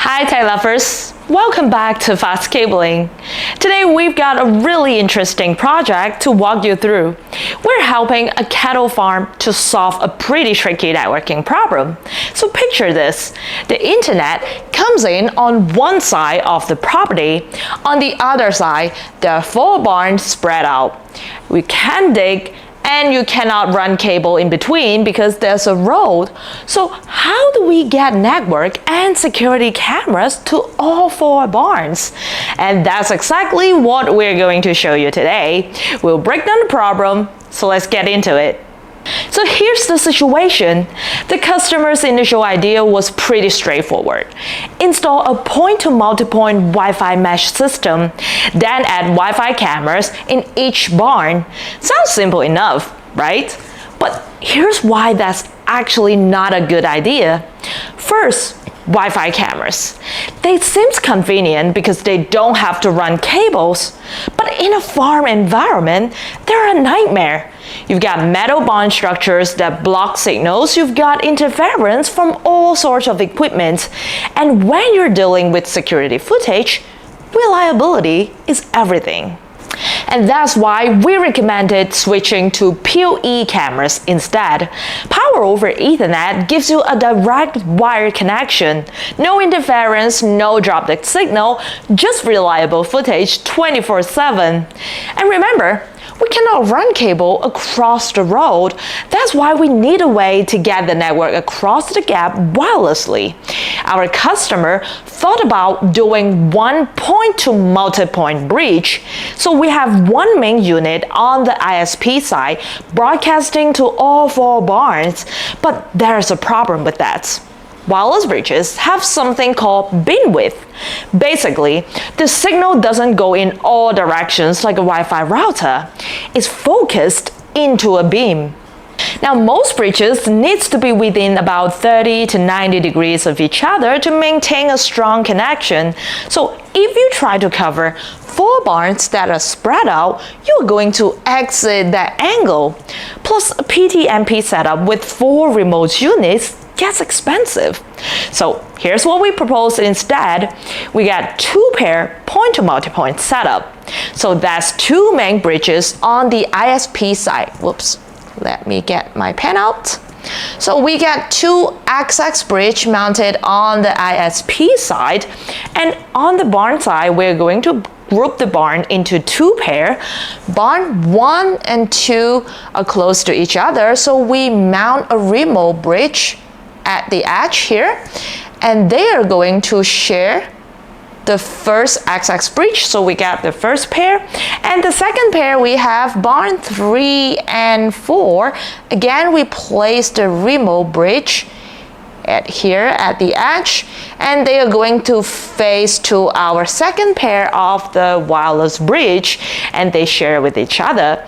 Hi tech lovers, welcome back to Fast Cabling. Today we've got a really interesting project to walk you through. We're helping a cattle farm to solve a pretty tricky networking problem. So picture this, the internet comes in on one side of the property, on the other side there are 4 barns spread out. We can dig and you cannot run cable in between because there's a road. So how do we get network and security cameras to all 4 barns? And that's exactly what we're going to show you today. We'll break down the problem, so let's get into it. So here's the situation. The customer's initial idea was pretty straightforward. Install a point-to-multipoint Wi-Fi mesh system, then add Wi-Fi cameras in each barn. Sounds simple enough, right? But here's why that's actually not a good idea. First, Wi-Fi cameras. They seem convenient because they don't have to run cables, but in a farm environment, they're a nightmare. You've got metal barn structures that block signals, you've got interference from all sorts of equipment, and when you're dealing with security footage, reliability is everything. And that's why we recommended switching to PoE cameras instead. Power over Ethernet gives you a direct wire connection. No interference, no drop-dead signal, just reliable footage 24/7. And remember, we cannot run cable across the road. That's why we need a way to get the network across the gap wirelessly. Our customer thought about doing one point-to-multipoint bridge. So we have one main unit on the ISP side broadcasting to all 4 barns, but there's a problem with that. Wireless bridges have something called beamwidth. Basically, the signal doesn't go in all directions like a Wi-Fi router. It's focused into a beam. Now, most bridges needs to be within about 30 to 90 degrees of each other to maintain a strong connection. So if you try to cover 4 barns that are spread out, you're going to exit that angle. Plus, a PTMP setup with 4 remote units gets expensive. So here's what we propose instead. We got 2 pair point-to-multipoint setup. So that's 2 main bridges on the ISP side. Whoops, let me get my pen out. So we got 2 XX bridge mounted on the ISP side, and on the barn side we're going to group the barn into 2 pair. Barn 1 and 2 are close to each other, so we mount a remote bridge at the edge here, and they are going to share the first XX bridge. So we got the first pair, and the second pair we have barn 3 and 4. Again, we place the remote bridge here at the edge, and they are going to face to our second pair of the wireless bridge, and they share with each other.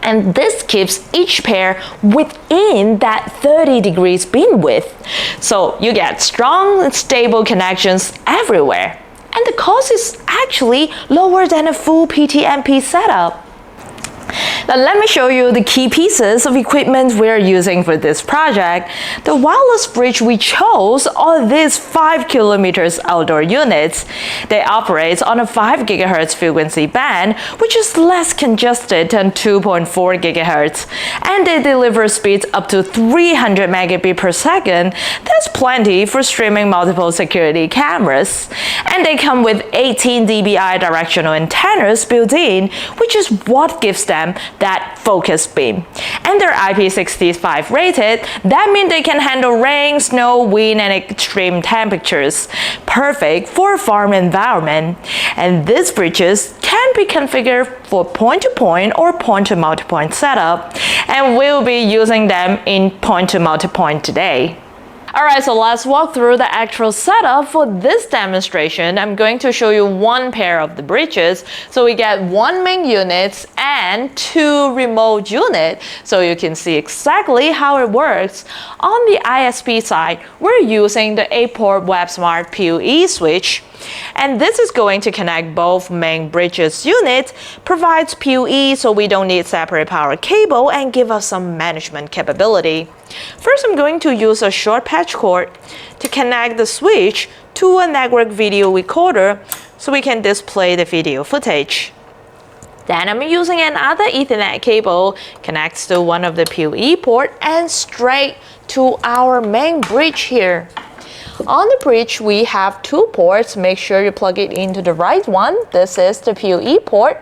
And this keeps each pair within that 30 degrees beam width. So you get strong and stable connections everywhere. And the cost is actually lower than a full PTMP setup. Now let me show you the key pieces of equipment we're using for this project. The wireless bridge we chose are these 5 kilometers outdoor units. They operate on a 5 GHz frequency band, which is less congested than 2.4 GHz, and they deliver speeds up to 300 megabit per second. That's plenty for streaming multiple security cameras. And they come with 18 dBi directional antennas built in, which is what gives them that focus beam. And they're IP65 rated. That means they can handle rain, snow, wind, and extreme temperatures. Perfect for a farm environment. And these bridges can be configured for point-to-point or point-to-multipoint setup. And we'll be using them in point-to-multipoint today. Alright, so let's walk through the actual setup for this demonstration. I'm going to show you 1 pair of the bridges. So we get 1 main unit and 2 remote units. So you can see exactly how it works. On the ISP side, we're using the 8-port WebSmart PoE switch. And this is going to connect both main bridges units, provides PoE so we don't need separate power cable, and give us some management capability. First, I'm going to use a short patch cord to connect the switch to a network video recorder so we can display the video footage. Then I'm using another Ethernet cable, connects to one of the PoE port and straight to our main bridge here. On the bridge, we have two ports. Make sure you plug it into the right one. This is the PoE port.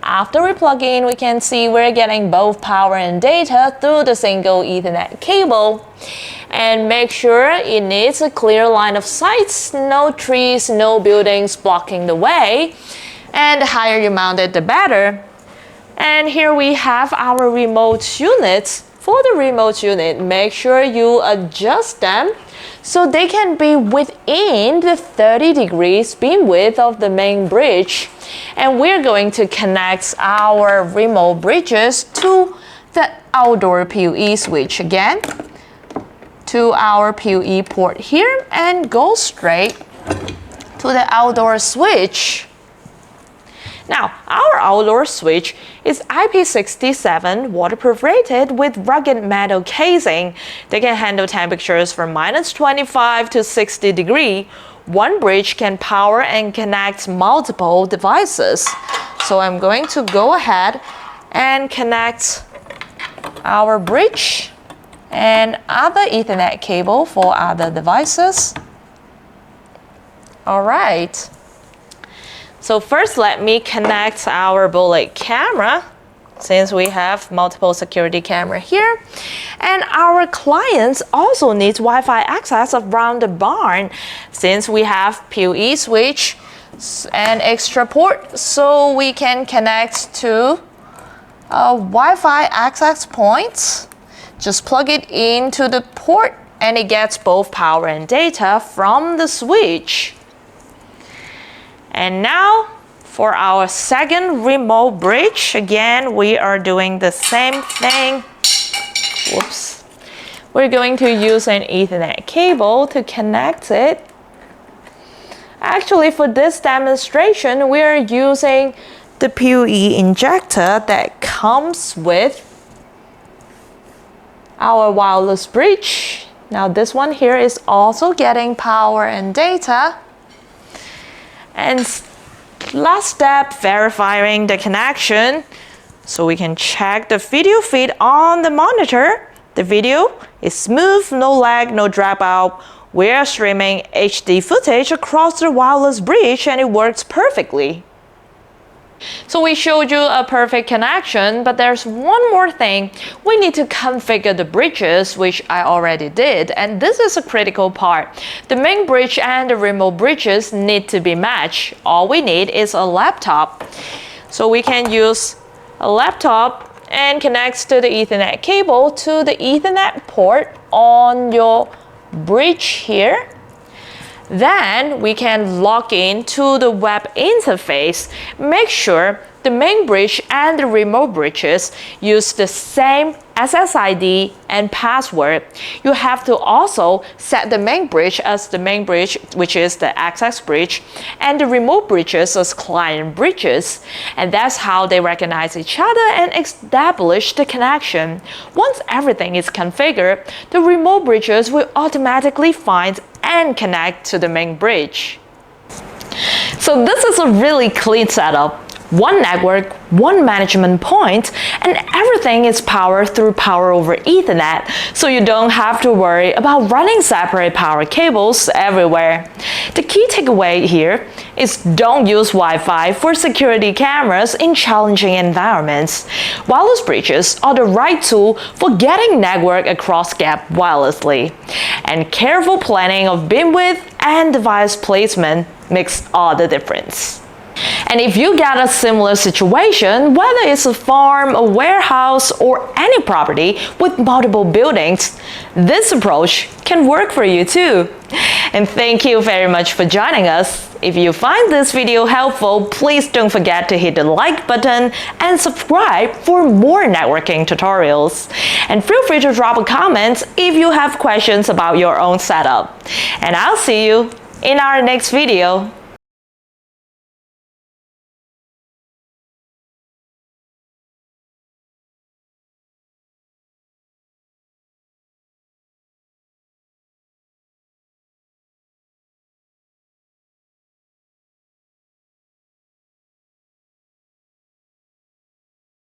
After we plug in, we can see we're getting both power and data through the single Ethernet cable. And make sure it needs a clear line of sight, no trees, no buildings blocking the way. And the higher you mount it, the better. And here we have our remote units. For the remote unit, make sure you adjust them so they can be within the 30 degrees beam width of the main bridge. And we're going to connect our remote bridges to the outdoor PoE switch again, to our PoE port here, and go straight to the outdoor switch. Now, our outdoor switch is IP67 waterproof rated with rugged metal casing. They can handle temperatures from -25 to 60 degrees. One bridge can power and connect multiple devices. So I'm going to go ahead and connect our bridge and other Ethernet cable for other devices. All right. So first, let me connect our bullet camera, since we have multiple security camera here. And our clients also need Wi-Fi access around the barn, since we have PoE switch and extra port, so we can connect to a Wi-Fi access point. Just plug it into the port and it gets both power and data from the switch. And now for our second remote bridge, again, we are doing the same thing. Whoops. We're going to use an Ethernet cable to connect it. Actually, for this demonstration, we are using the PoE injector that comes with our wireless bridge. Now this one here is also getting power and data. And last step, verifying the connection. So we can check the video feed on the monitor. The video is smooth, no lag, no dropout. We are streaming HD footage across the wireless bridge and it works perfectly. So we showed you a perfect connection, but there's one more thing. We need to configure the bridges, which I already did, and this is a critical part. The main bridge and the remote bridges need to be matched. All we need is a laptop. So we can use a laptop and connect to the Ethernet cable to the Ethernet port on your bridge here. Then we can log in to the web interface. Make sure the main bridge and the remote bridges use the same SSID and password. You have to also set the main bridge as the main bridge, which is the access bridge, and the remote bridges as client bridges. And that's how they recognize each other and establish the connection. Once everything is configured, the remote bridges will automatically find and connect to the main bridge. So this is a really clean setup. One network, one management point, and everything is powered through Power over Ethernet, so you don't have to worry about running separate power cables everywhere. The key takeaway here is don't use Wi-Fi for security cameras in challenging environments. Wireless bridges are the right tool for getting network across gap wirelessly. And careful planning of beam width and device placement makes all the difference. And if you get a similar situation, whether it's a farm, a warehouse, or any property with multiple buildings, this approach can work for you too. And thank you very much for joining us. If you find this video helpful, please don't forget to hit the like button and subscribe for more networking tutorials. And feel free to drop a comment if you have questions about your own setup. And I'll see you in our next video.